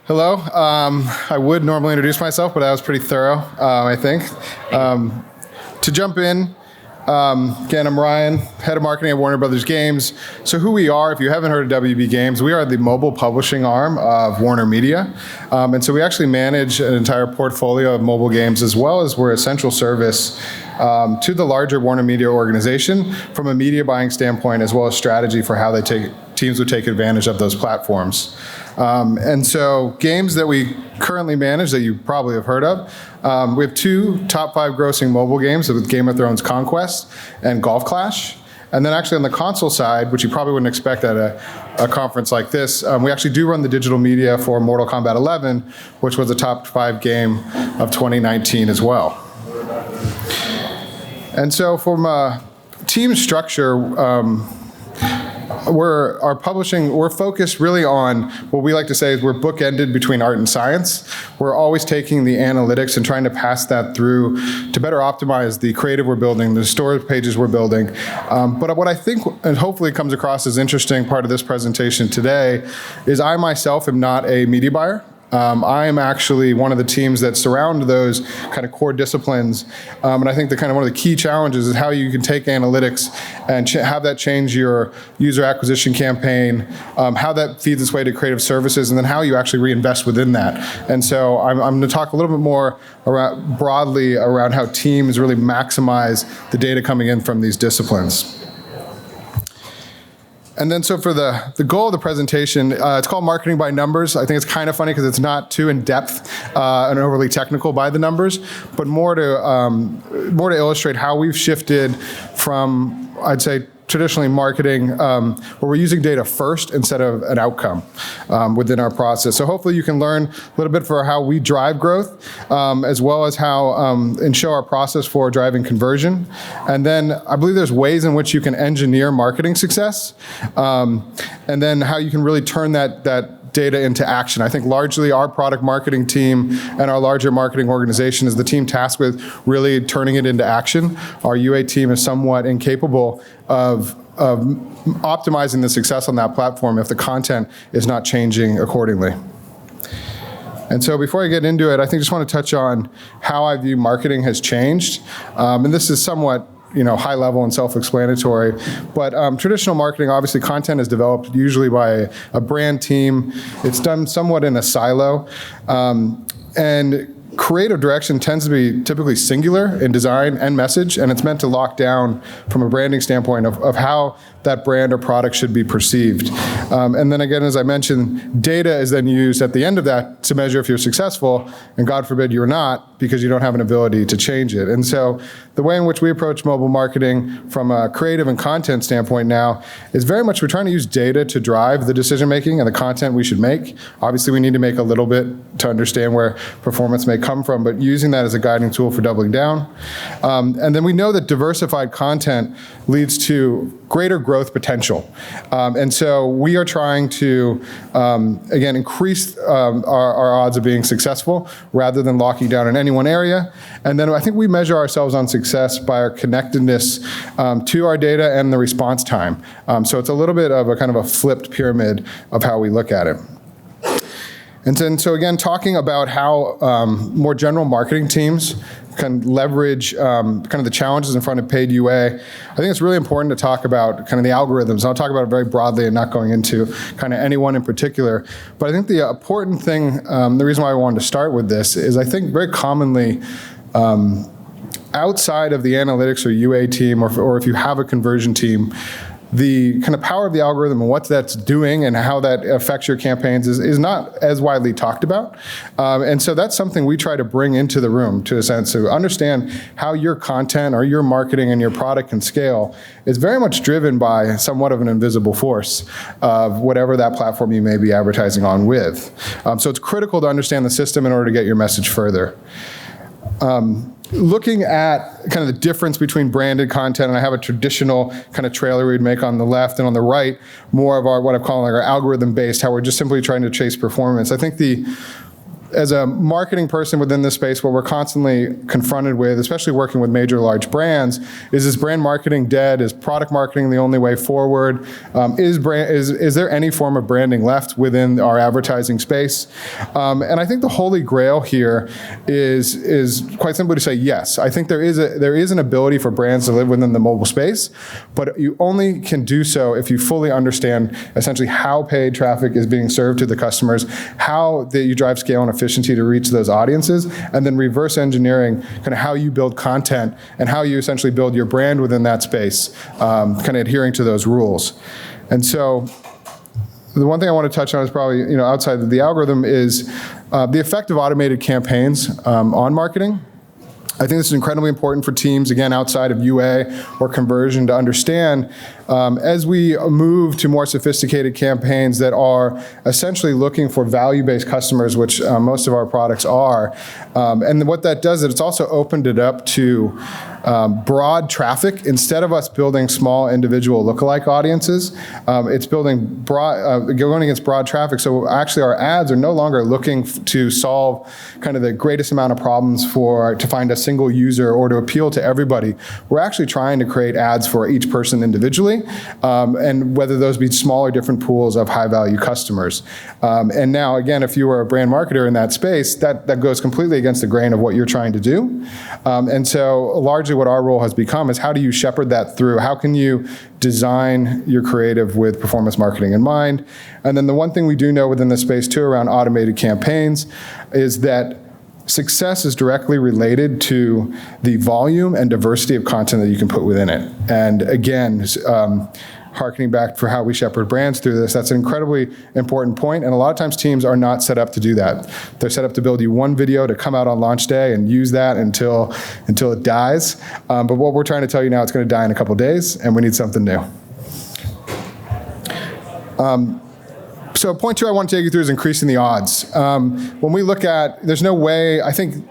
Hello. I would normally introduce myself, but that was pretty thorough, I think. To jump in, again, I'm Ryan, head of marketing at Warner Brothers Games. So who we are, if you haven't heard of WB Games, we are the mobile publishing arm of Warner Media. And so we actually manage an entire portfolio of mobile games, as well as we're a central service to the larger Warner Media organization from a media buying standpoint, as well as strategy for how teams would take advantage of those platforms. And so games that we currently manage that you probably have heard of, we have two top 5 grossing mobile games with Game of Thrones Conquest and Golf Clash. And then actually on the console side, which you probably wouldn't expect at a conference like this, we actually do run the digital media for Mortal Kombat 11, which was a top 5 game of 2019 as well. And so from a team structure, we're focused really on what we like to say is we're bookended between art and science. We're always taking the analytics and trying to pass that through to better optimize the creative we're building, the storage pages we're building. But what I think, and hopefully comes across as interesting part of this presentation today, is I myself am not a media buyer. I am actually one of the teams that surround those kind of core disciplines. And I think one of the key challenges is how you can take analytics and have that change your user acquisition campaign, how that feeds its way to creative services, and then how you actually reinvest within that. And so I'm going to talk a little bit more broadly around how teams really maximize the data coming in from these disciplines. And then so for the goal of the presentation, it's called Marketing by Numbers. I think it's kind of funny because it's not too in-depth and overly technical by the numbers, but more to illustrate how we've shifted from, I'd say, traditionally marketing, where we're using data first instead of an outcome within our process. So hopefully you can learn a little bit for how we drive growth, as well as how, and show our process for driving conversion. And then I believe there's ways in which you can engineer marketing success, and then how you can really turn that data into action. I think largely our product marketing team and our larger marketing organization is the team tasked with really turning it into action. Our UA team is somewhat incapable of optimizing the success on that platform if the content is not changing accordingly. And so before I get into it, I think I just want to touch on how I view marketing has changed. And this is somewhat high level and self-explanatory, but traditional marketing, obviously content is developed usually by a brand team. It's done somewhat in a silo, and creative direction tends to be typically singular in design and message, and it's meant to lock down from a branding standpoint of how that brand or product should be perceived. And then again, as I mentioned, data is then used at the end of that to measure if you're successful, and God forbid you're not, because you don't have an ability to change it. And so the way in which we approach mobile marketing from a creative and content standpoint now is very much we're trying to use data to drive the decision making and the content we should make. Obviously we need to make a little bit to understand where performance may come from, but using that as a guiding tool for doubling down. And then we know that diversified content leads to greater growth potential. And so we are trying to, again, increase our odds of being successful rather than locking down in any one area. And then I think we measure ourselves on success by our connectedness to our data and the response time. So it's a little bit of a kind of a flipped pyramid of how we look at it. And then, so again, talking about how more general marketing teams can leverage kind of the challenges in front of paid UA, I think it's really important to talk about kind of the algorithms. I'll talk about it very broadly and not going into kind of any one in particular. But I think the important thing, the reason why I wanted to start with this is I think very commonly, outside of the analytics or UA team, or if you have a conversion team, the kind of power of the algorithm and what that's doing and how that affects your campaigns is not as widely talked about. And so that's something we try to bring into the room, to a sense, to understand how your content or your marketing and your product can scale is very much driven by somewhat of an invisible force of whatever that platform you may be advertising on with. So it's critical to understand the system in order to get your message further. Looking at kind of the difference between branded content, and I have a traditional kind of trailer we'd make on the left, and on the right, more of our, what I'm calling our algorithm-based, how we're just simply trying to chase performance. I think the as a marketing person within this space, what we're constantly confronted with, especially working with major large brands, is brand marketing dead? Is product marketing the only way forward? Is there any form of branding left within our advertising space? And I think the holy grail here is quite simply to say yes. I think there is an ability for brands to live within the mobile space, but you only can do so if you fully understand essentially how paid traffic is being served to the customers, how that you drive scale and efficiency to reach those audiences, and then reverse engineering kind of how you build content and how you essentially build your brand within that space, kind of adhering to those rules. And so the one thing I want to touch on is probably, outside of the algorithm is the effect of automated campaigns on marketing. I think this is incredibly important for teams, again, outside of UA or conversion, to understand as we move to more sophisticated campaigns that are essentially looking for value-based customers, which most of our products are. And what that does is it's also opened it up to broad traffic. Instead of us building small individual lookalike audiences, it's building going against broad traffic. So actually our ads are no longer looking to solve kind of the greatest amount of problems to find a single user or to appeal to everybody. We're actually trying to create ads for each person individually, and whether those be small or different pools of high value customers. And now, again, if you were a brand marketer in that space, that goes completely against the grain of what you're trying to do. And so largely what our role has become is how do you shepherd that through? How can you design your creative with performance marketing in mind? And then the one thing we do know within this space too around automated campaigns is that success is directly related to the volume and diversity of content that you can put within it. And again, harkening back for how we shepherd brands through this, that's an incredibly important point. And a lot of times teams are not set up to do that. They're set up to build you one video to come out on launch day and use that until it dies. But what we're trying to tell you now, it's going to die in a couple days, and we need something new. So point two I want to take you through is increasing the odds. When we look at, there's no way, I think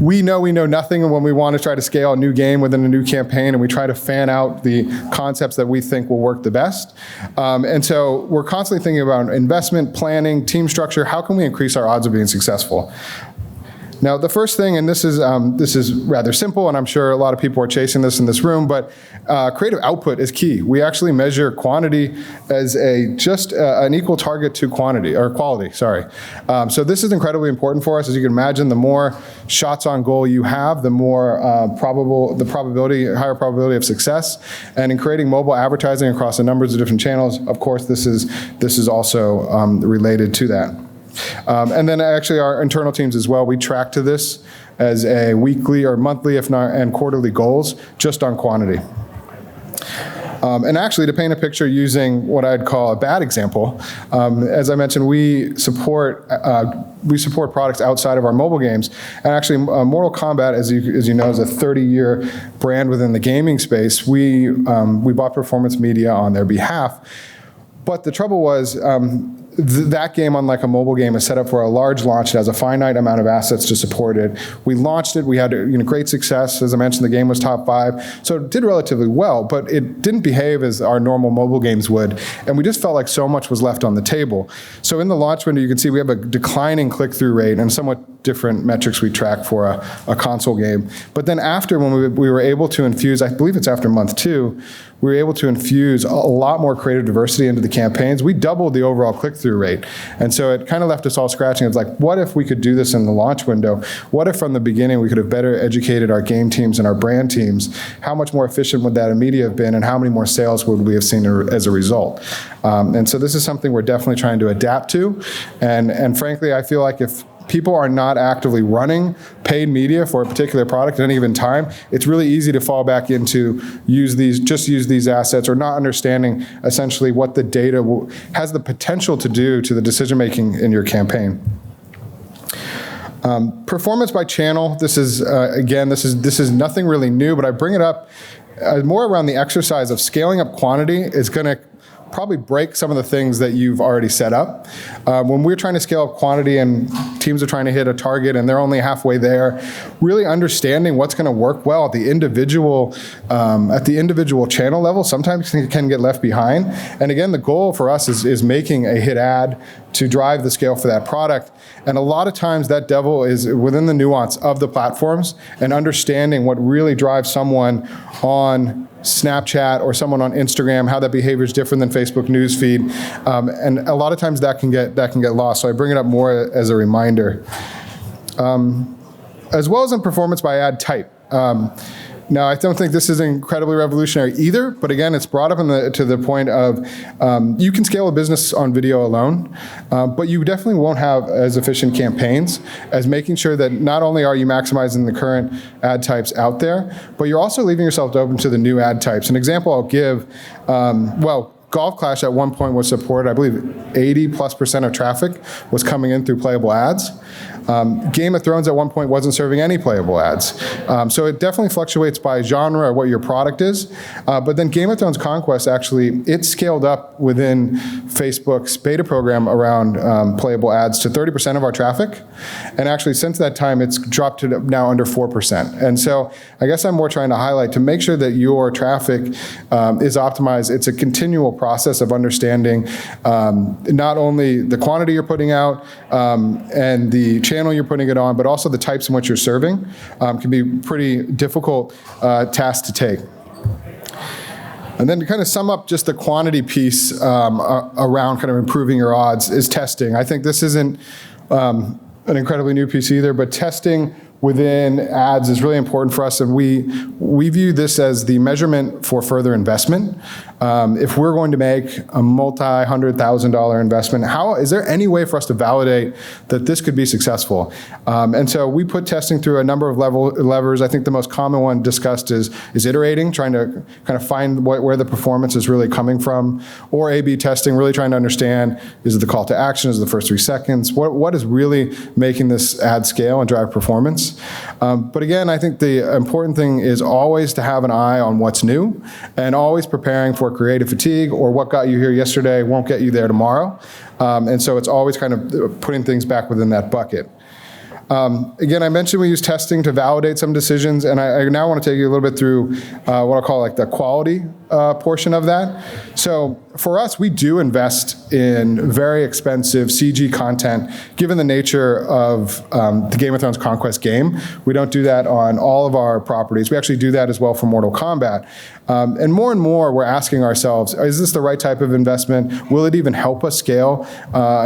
we know nothing when we want to try to scale a new game within a new campaign, and we try to fan out the concepts that we think will work the best. And so we're constantly thinking about investment, planning, team structure. How can we increase our odds of being successful? Now, the first thing, and this is rather simple, and I'm sure a lot of people are chasing this in this room, but creative output is key. We actually measure quantity as an equal target to quality. So this is incredibly important for us. As you can imagine, the more shots on goal you have, the more higher probability of success. And in creating mobile advertising across a number of different channels, of course, this is also related to that. And then actually our internal teams as well, we track to this as a weekly or monthly, if not, and quarterly goals just on quantity. And actually, to paint a picture using what I'd call a bad example, as I mentioned, we support products outside of our mobile games. And actually, Mortal Kombat, as you know, is a 30-year brand within the gaming space. We bought performance media on their behalf. But the trouble was, that game, unlike a mobile game, is set up for a large launch. It has a finite amount of assets to support it. We launched it. We had great success. As I mentioned, the game was top 5. So it did relatively well, but it didn't behave as our normal mobile games would. And we just felt like so much was left on the table. So in the launch window, you can see we have a declining click-through rate and somewhat different metrics we track for a console game. But then after, when we were able to infuse, I believe it's after month 2, we were able to infuse a lot more creative diversity into the campaigns. We doubled the overall click-through rate. And so it kind of left us all scratching. It was like, what if we could do this in the launch window? What if from the beginning we could have better educated our game teams and our brand teams? How much more efficient would that media have been, and how many more sales would we have seen as a result? And so this is something we're definitely trying to adapt to. And frankly, I feel like if people are not actively running paid media for a particular product at any given time, it's really easy to fall back into use these assets, or not understanding essentially what the data has the potential to do to the decision making in your campaign. Performance by channel. This is nothing really new, but I bring it up more around the exercise of scaling up quantity is going to probably break some of the things that you've already set up. When we're trying to scale up quantity and teams are trying to hit a target and they're only halfway there, really understanding what's going to work well at the individual channel level sometimes can get left behind. And again, the goal for us is making a hit ad to drive the scale for that product. And a lot of times that devil is within the nuance of the platforms and understanding what really drives someone on Snapchat or someone on Instagram, how that behavior is different than Facebook newsfeed. And a lot of times that can get lost. So I bring it up more as a reminder. As well as in performance by ad type. Now, I don't think this is incredibly revolutionary either, but again, it's brought up to the point of you can scale a business on video alone, but you definitely won't have as efficient campaigns as making sure that not only are you maximizing the current ad types out there, but you're also leaving yourself open to the new ad types. An example I'll give, Golf Clash at one point was supported, I believe 80+% of traffic was coming in through playable ads. Game of Thrones at one point wasn't serving any playable ads. So it definitely fluctuates by genre or what your product is. But then Game of Thrones Conquest actually, it scaled up within Facebook's beta program around playable ads to 30% of our traffic. And actually since that time, it's dropped to now under 4%. And so I guess I'm more trying to highlight to make sure that your traffic is optimized. It's a continual process of understanding not only the quantity you're putting out and the channel you're putting it on, but also the types in which you're serving can be pretty difficult task to take. And then to kind of sum up just the quantity piece around kind of improving your odds is testing. I think this isn't an incredibly new piece either, but testing within ads is really important for us, and we view this as the measurement for further investment. If we're going to make a multi-$100,000 investment, is there any way for us to validate that this could be successful? And so we put testing through a number of levers. I think the most common one discussed is iterating, trying to kind of find where the performance is really coming from, or A/B testing, really trying to understand, is it the call to action, is it the first 3 seconds? What is really making this ad scale and drive performance? But again, I think the important thing is always to have an eye on what's new and always preparing for creative fatigue, or what got you here yesterday won't get you there tomorrow. And so it's always kind of putting things back within that bucket. Again, I mentioned we use testing to validate some decisions, and I now want to take you a little bit through what I'll call like the quality portion of that. So for us, we do invest in very expensive CG content, given the nature of the Game of Thrones Conquest game. We don't do that on all of our properties. We actually do that as well for Mortal Kombat. And more, we're asking ourselves, is this the right type of investment? Will it even help us scale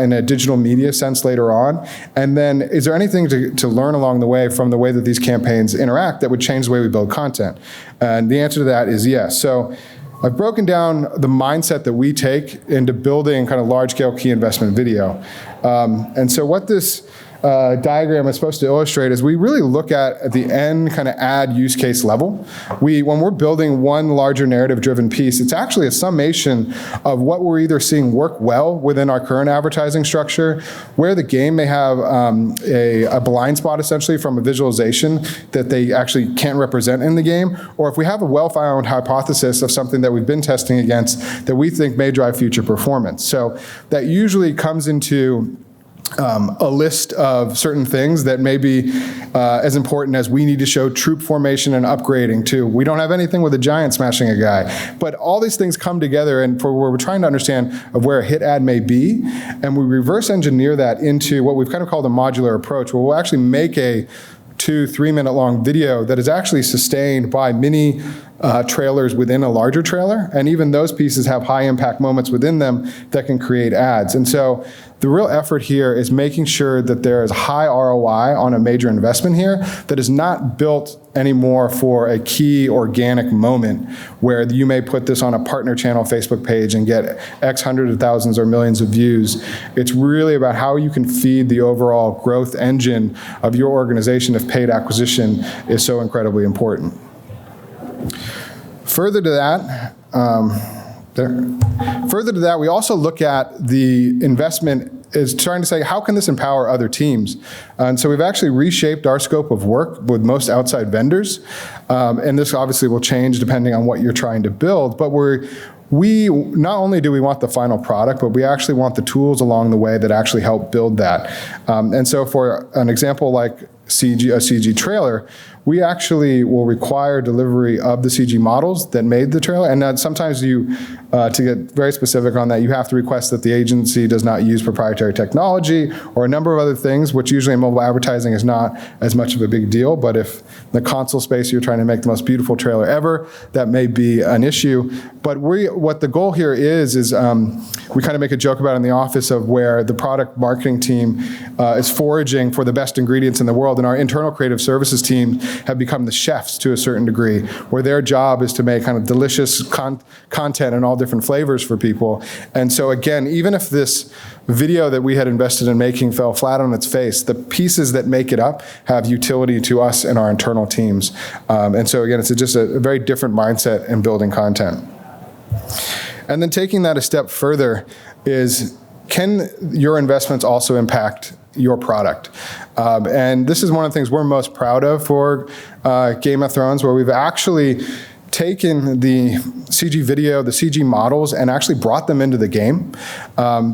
in a digital media sense later on? And then is there anything to learn along the way from the way that these campaigns interact that would change the way we build content? And the answer to that is yes. So I've broken down the mindset that we take into building kind of large-scale key investment video. And so what this diagram is supposed to illustrate is we really look at the end kind of ad use case level. When we're building one larger narrative-driven piece, it's actually a summation of what we're either seeing work well within our current advertising structure, where the game may have a blind spot essentially from a visualization that they actually can't represent in the game, or if we have a well-found hypothesis of something that we've been testing against that we think may drive future performance. So that usually comes into a list of certain things that may be as important as we need to show troop formation and upgrading too. We don't have anything with a giant smashing a guy, but all these things come together and for where we're trying to understand of where a hit ad may be, and we reverse engineer that into what we've kind of called a modular approach, where we'll actually make a 2-3 minute long video that is actually sustained by mini trailers within a larger trailer, and even those pieces have high impact moments within them that can create ads. And so the real effort here is making sure that there is high ROI on a major investment here that is not built anymore for a key organic moment where you may put this on a partner channel Facebook page and get X hundreds of thousands or millions of views. It's really about how you can feed the overall growth engine of your organization if paid acquisition is so incredibly important. Further to that, we also look at the investment is trying to say, how can this empower other teams? And so we've actually reshaped our scope of work with most outside vendors. And this obviously will change depending on what you're trying to build, but not only do we want the final product, but we actually want the tools along the way that actually help build that. And so for an example like a CG trailer, we actually will require delivery of the CG models that made the trailer. And sometimes to get very specific on that, you have to request that the agency does not use proprietary technology or a number of other things, which usually in mobile advertising is not as much of a big deal. But if in the console space you're trying to make the most beautiful trailer ever, that may be an issue. But what the goal here is we kind of make a joke about in the office of where the product marketing team is foraging for the best ingredients in the world, and our internal creative services team have become the chefs to a certain degree, where their job is to make kind of delicious content in all different flavors for people. And so again, even if this video that we had invested in making fell flat on its face, the pieces that make it up have utility to us and our internal teams. And so again, it's just a very different mindset in building content. And then taking that a step further is, can your investments also impact your product? And this is one of the things we're most proud of for Game of Thrones, where we've actually taken the CG video, the CG models, and actually brought them into the game.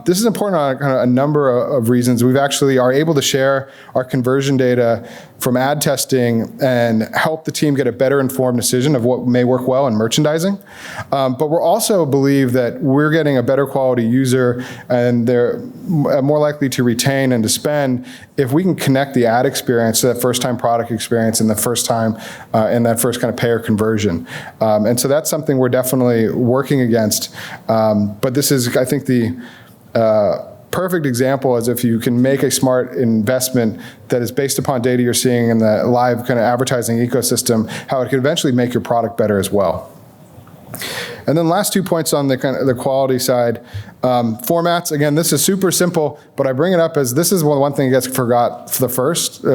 This is important on kind of a number of reasons. We've actually are able to share our conversion data from ad testing and help the team get a better informed decision of what may work well in merchandising. But we're also believe that we're getting a better quality user, and they're more likely to retain and to spend if we can connect the ad experience to that first-time product experience and the first time in that first kind of payer conversion. And so that's something we're definitely working against. But this is, I think, the perfect example is if you can make a smart investment that is based upon data you're seeing in the live kind of advertising ecosystem, how it could eventually make your product better as well. And then last 2 points on the kind of the quality side. Formats, again, this is super simple, but I bring it up as this is one thing that gets forgot for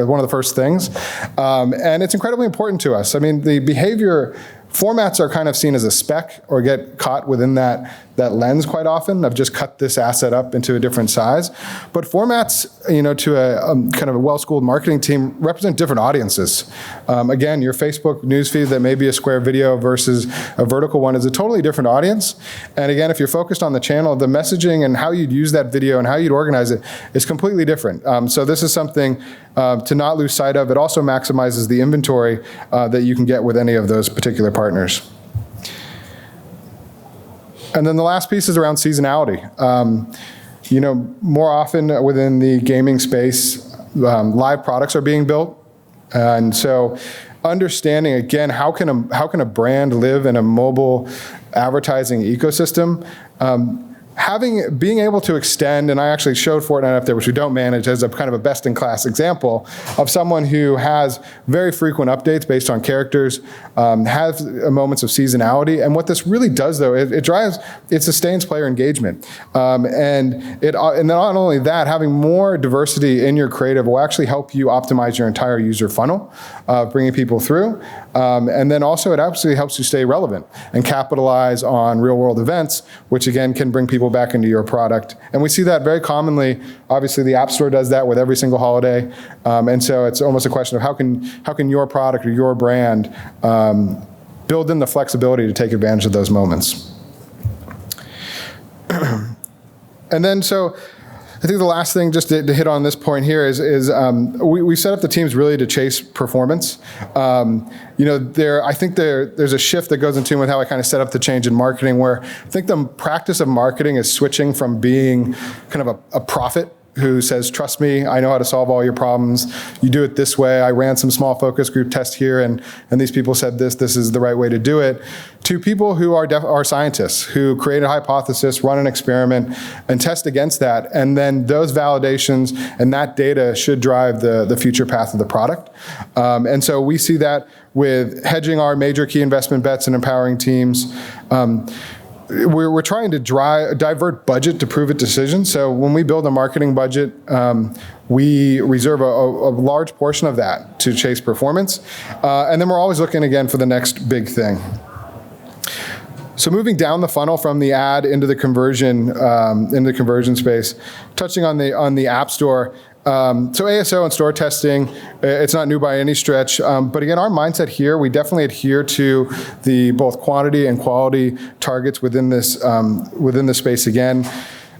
one of the first things. And it's incredibly important to us. I mean, the behavior, formats are kind of seen as a spec or get caught within that lens quite often of just cut this asset up into a different size. But formats, to a kind of a well-schooled marketing team represent different audiences. Again, your Facebook newsfeed that may be a square video versus a vertical one is a totally different audience. And again, if you're focused on the channel, the messaging and how you'd use that video and how you'd organize it is completely different. So this is something to not lose sight of. It also maximizes the inventory that you can get with any of those particular partners. And then the last piece is around seasonality. More often within the gaming space, live products are being built. And so understanding, again, how can a brand live in a mobile advertising ecosystem? Being able to extend, and I actually showed Fortnite up there, which we don't manage, as a kind of a best-in-class example of someone who has very frequent updates based on characters, has moments of seasonality, and what this really does, though, it sustains player engagement, and then not only that, having more diversity in your creative will actually help you optimize your entire user funnel, bringing people through, and then also it absolutely helps you stay relevant and capitalize on real-world events, which again can bring people back into your product. And we see that very commonly. Obviously, the App Store does that with every single holiday. And so it's almost a question of how can your product or your brand build in the flexibility to take advantage of those moments. And then I think the last thing just to hit on this point here is we set up the teams really to chase performance. I think there's a shift that goes into with how I kind of set up the change in marketing, where I think the practice of marketing is switching from being kind of a prophet who says, trust me, I know how to solve all your problems. You do it this way. I ran some small focus group test here, and these people said this is the right way to do it, to people who are scientists, who create a hypothesis, run an experiment, and test against that. And then those validations and that data should drive the future path of the product. And so we see that with hedging our major key investment bets and empowering teams. We're trying to divert budget to prove it decisions. So when we build a marketing budget, we reserve a large portion of that to chase performance. And then we're always looking again for the next big thing. So moving down the funnel from the ad into the conversion space, touching on the App Store, So ASO and store testing, it's not new by any stretch. But again, our mindset here, we definitely adhere to the both quantity and quality targets within this space again.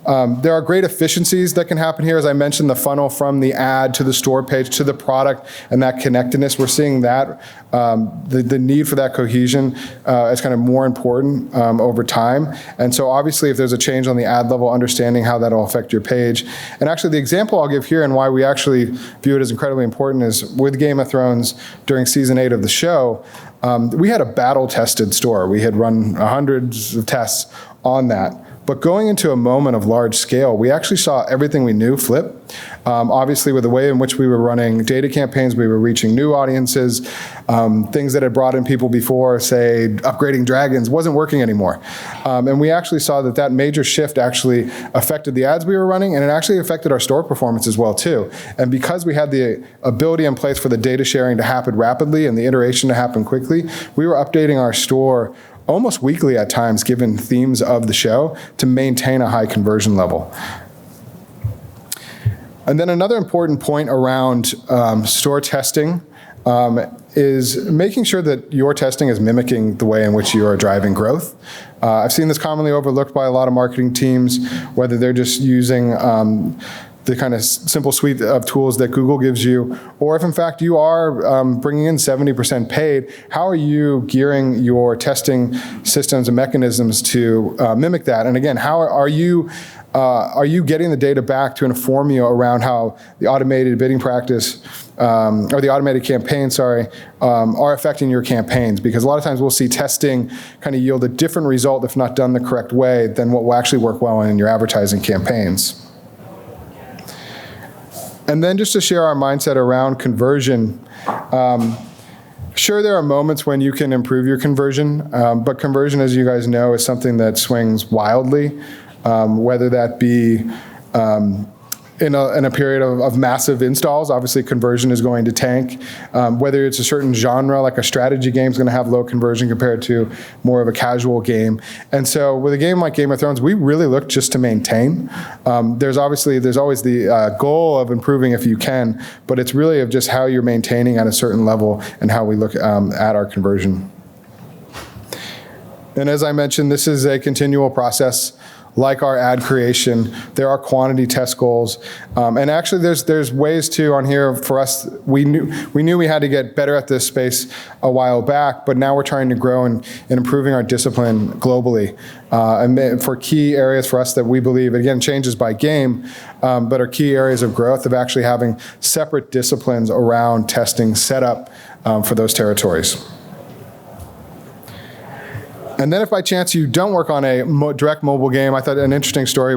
There are great efficiencies that can happen here. As I mentioned, the funnel from the ad to the store page to the product and that connectedness, we're seeing that the need for that cohesion is kind of more important over time. And so obviously if there's a change on the ad level, understanding how that'll affect your page. And actually the example I'll give here and why we actually view it as incredibly important is with Game of Thrones during season 8 of the show, we had a battle-tested store. We had run hundreds of tests on that. But going into a moment of large scale, we actually saw everything we knew flip. Obviously, with the way in which we were running data campaigns, we were reaching new audiences. Things that had brought in people before, say, upgrading dragons, wasn't working anymore. And we actually saw that that major shift actually affected the ads we were running, and it actually affected our store performance as well, too. And because we had the ability in place for the data sharing to happen rapidly and the iteration to happen quickly, we were updating our store almost weekly at times, given themes of the show, to maintain a high conversion level. And then another important point around store testing is making sure that your testing is mimicking the way in which you are driving growth. I've seen this commonly overlooked by a lot of marketing teams, whether they're just using the kind of simple suite of tools that Google gives you, or if in fact you are bringing in 70% paid, how are you gearing your testing systems and mechanisms to mimic that? And again, how are you getting the data back to inform you around how the automated bidding practice, or the automated campaign, are affecting your campaigns? Because a lot of times we'll see testing kind of yield a different result if not done the correct way than what will actually work well in your advertising campaigns. And then just to share our mindset around conversion, sure, there are moments when you can improve your conversion, but conversion, as you guys know, is something that swings wildly, whether that be in a period of massive installs. Obviously, conversion is going to tank. Whether it's a certain genre, like a strategy game, is going to have low conversion compared to more of a casual game. And so with a game like Game of Thrones, we really look just to maintain. There's always the goal of improving if you can, but it's really of just how you're maintaining at a certain level and how we look at our conversion. And as I mentioned, this is a continual process. Like our ad creation, there are quantity test goals, and actually there's ways too on here for us. We knew we had to get better at this space a while back, but now we're trying to grow and improving our discipline globally. And for key areas for us that we believe, again, changes by game, but are key areas of growth of actually having separate disciplines around testing set up for those territories. And then if by chance you don't work on a direct mobile game, I thought an interesting story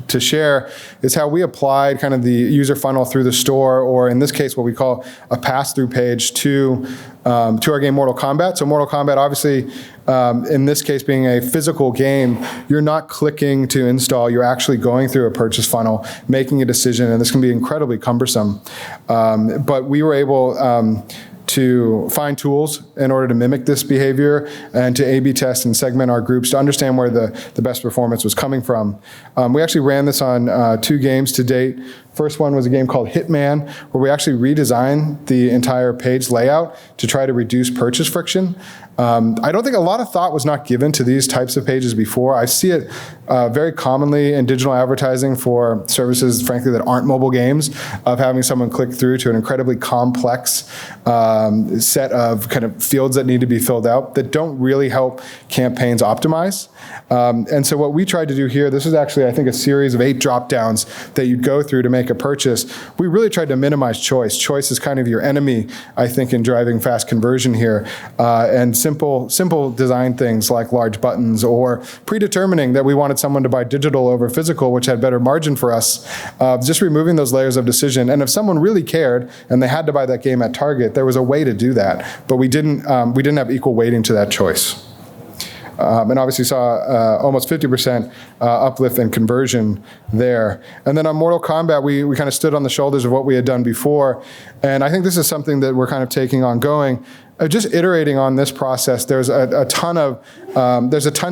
to share is how we applied kind of the user funnel through the store, or in this case, what we call a pass-through page to our game Mortal Kombat. So Mortal Kombat, obviously, in this case being a physical game, you're not clicking to install, you're actually going through a purchase funnel, making a decision, and this can be incredibly cumbersome. But we were able to find tools in order to mimic this behavior and to A/B test and segment our groups to understand where the best performance was coming from. We actually ran this on 2 games to date. First one was a game called Hitman, where we actually redesigned the entire page layout to try to reduce purchase friction. I don't think a lot of thought was not given to these types of pages before. I see it very commonly in digital advertising for services, frankly, that aren't mobile games, of having someone click through to an incredibly complex set of kind of fields that need to be filled out that don't really help campaigns optimize. And so what we tried to do here, this is actually, I think, a series of 8 drop-downs that you'd go through to make a purchase. We really tried to minimize choice. Choice is kind of your enemy, I think, in driving fast conversion here. And simple design things like large buttons, or predetermining that we wanted someone to buy digital over physical, which had better margin for us. Just removing those layers of decision. And if someone really cared and they had to buy that game at Target, there was a way to do that. But we didn't have equal weighting to that choice. And obviously saw almost 50% uplift in conversion there. And then on Mortal Kombat, we kind of stood on the shoulders of what we had done before. And I think this is something that we're kind of taking ongoing. just iterating on this process, there's a ton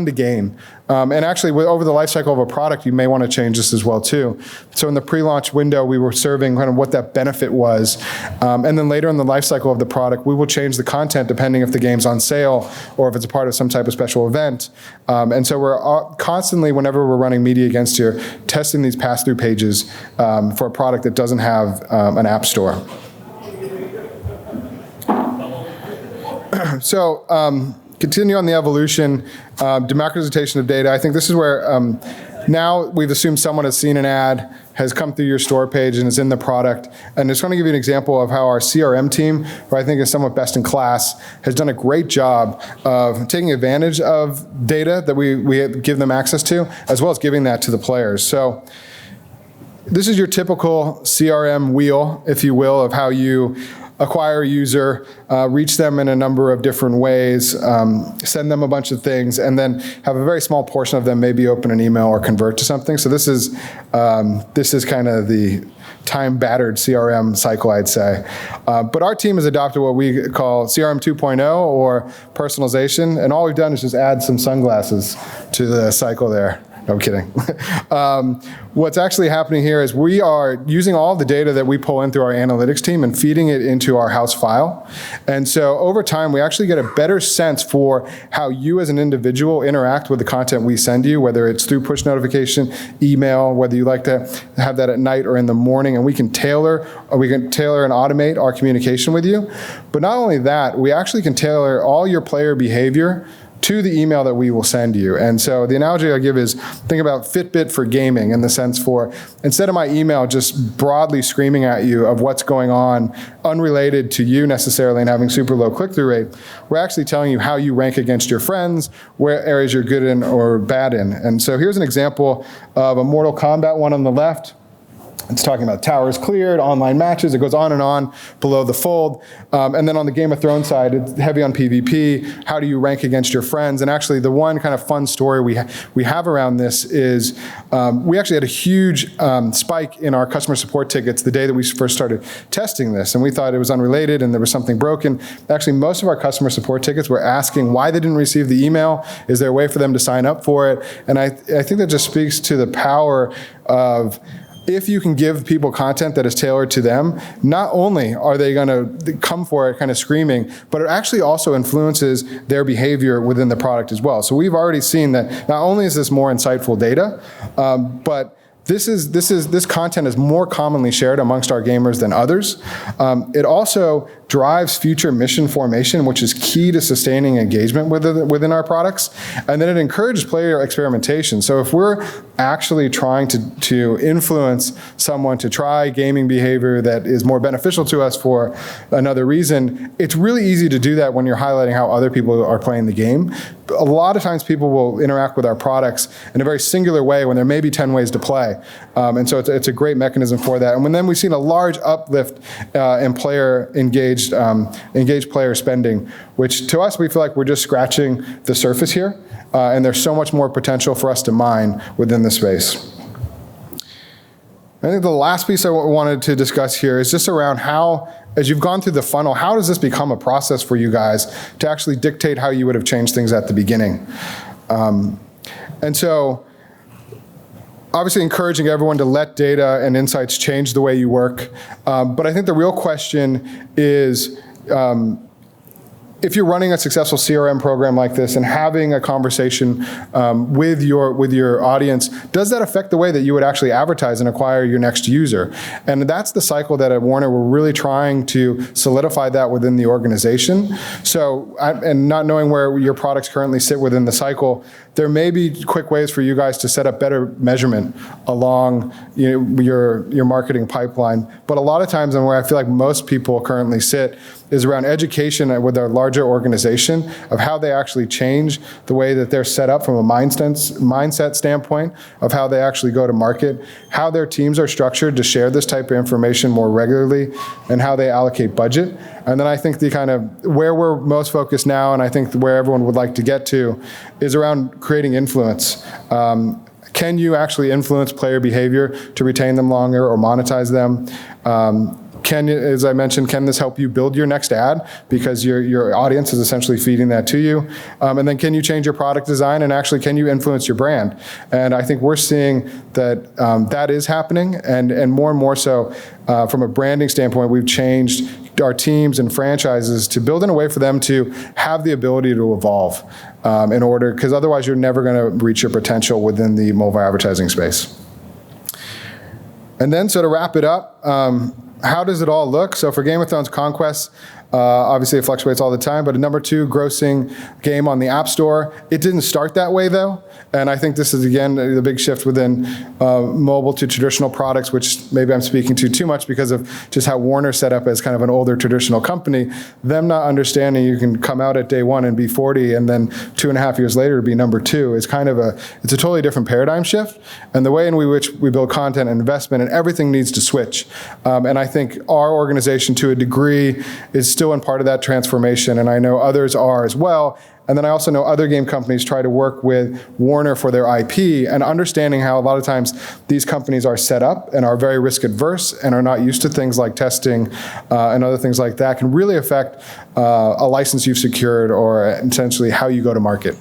to gain. And actually, over the life cycle of a product, you may want to change this as well too. So in the pre-launch window, we were serving kind of what that benefit was. And then later in the life cycle of the product, we will change the content depending if the game's on sale or if it's a part of some type of special event. And so we're constantly, whenever we're running media against here, testing these pass-through pages for a product that doesn't have an app store. So continue on the evolution, democratization of data. I think this is where now we've assumed someone has seen an ad, has come through your store page and is in the product. And just want to give you an example of how our CRM team, who I think is somewhat best in class, has done a great job of taking advantage of data that we give them access to, as well as giving that to the players. So this is your typical CRM wheel, if you will, of how you acquire a user, reach them in a number of different ways, send them a bunch of things, and then have a very small portion of them maybe open an email or convert to something. So this is kind of the time-battered CRM cycle, I'd say. But our team has adopted what we call CRM 2.0 or personalization, and all we've done is just add some sunglasses to the cycle there. No, I'm kidding. What's actually happening here is we are using all the data that we pull in through our analytics team and feeding it into our house file. And so over time, we actually get a better sense for how you as an individual interact with the content we send you, whether it's through push notification, email, whether you like to have that at night or in the morning, and we can tailor and automate our communication with you. But not only that, we actually can tailor all your player behavior to the email that we will send you. And so the analogy I give is, think about Fitbit for gaming, in the sense for, instead of my email just broadly screaming at you of what's going on, unrelated to you necessarily and having super low click-through rate, we're actually telling you how you rank against your friends, where areas you're good in or bad in. And so here's an example of a Mortal Kombat one on the left. It's talking about towers cleared, online matches. It goes on and on below the fold. And then on the Game of Thrones side, it's heavy on PvP. How do you rank against your friends? And actually, the one kind of fun story we have around this is we actually had a huge spike in our customer support tickets the day that we first started testing this. And we thought it was unrelated and there was something broken. Actually, most of our customer support tickets were asking why they didn't receive the email. Is there a way for them to sign up for it? And I think that just speaks to the power of, if you can give people content that is tailored to them, not only are they going to come for it kind of screaming, but it actually also influences their behavior within the product as well. So we've already seen that not only is this more insightful data, but this content is more commonly shared amongst our gamers than others. It also drives future mission formation, which is key to sustaining engagement within our products. And then it encourages player experimentation. So if we're actually trying to influence someone to try gaming behavior that is more beneficial to us for another reason, it's really easy to do that when you're highlighting how other people are playing the game. A lot of times people will interact with our products in a very singular way when there may be 10 ways to play. And so it's a great mechanism for that. And then we've seen a large uplift in player engaged player spending, which to us, we feel like we're just scratching the surface here. And there's so much more potential for us to mine within the space. I think the last piece I wanted to discuss here is just around how, as you've gone through the funnel, how does this become a process for you guys to actually dictate how you would have changed things at the beginning? And so, obviously encouraging everyone to let data and insights change the way you work. But I think the real question is, if you're running a successful CRM program like this and having a conversation with your audience, does that affect the way that you would actually advertise and acquire your next user? And that's the cycle that at Warner we're really trying to solidify that within the organization. So, and not knowing where your products currently sit within the cycle, there may be quick ways for you guys to set up better measurement along your marketing pipeline. But a lot of times, and where I feel like most people currently sit, is around education with our larger organization of how they actually change the way that they're set up from a mindset standpoint of how they actually go to market, how their teams are structured to share this type of information more regularly, and how they allocate budget. And then I think the kind of where we're most focused now, and I think where everyone would like to get to, is around creating influence. Can you actually influence player behavior to retain them longer or monetize them? as I mentioned, can this help you build your next ad? Because your audience is essentially feeding that to you. And then can you change your product design, and actually can you influence your brand? And I think we're seeing that that is happening, and more so from a branding standpoint, we've changed our teams and franchises to build in a way for them to have the ability to evolve in order, because otherwise you're never going to reach your potential within the mobile advertising space. And then, so to wrap it up, how does it all look? So for Game of Thrones Conquest, obviously it fluctuates all the time, but a #2 grossing game on the App Store. It didn't start that way though, and I think this is, again, the big shift within mobile to traditional products, which maybe I'm speaking to too much because of just how Warner's set up as kind of an older traditional company. Them not understanding you can come out at day one and be 40, and then 2.5 years later be #2 is kind of it's a totally different paradigm shift. And the way in which we build content and investment and everything needs to switch. And I think our organization, to a degree, is still in part of that transformation, and I know others are as well. And then I also know other game companies try to work with Warner for their IP, and understanding how a lot of times these companies are set up and are very risk adverse and are not used to things like testing and other things like that can really affect a license you've secured or essentially how you go to market.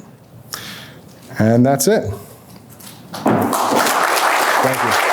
And that's it. Thank you.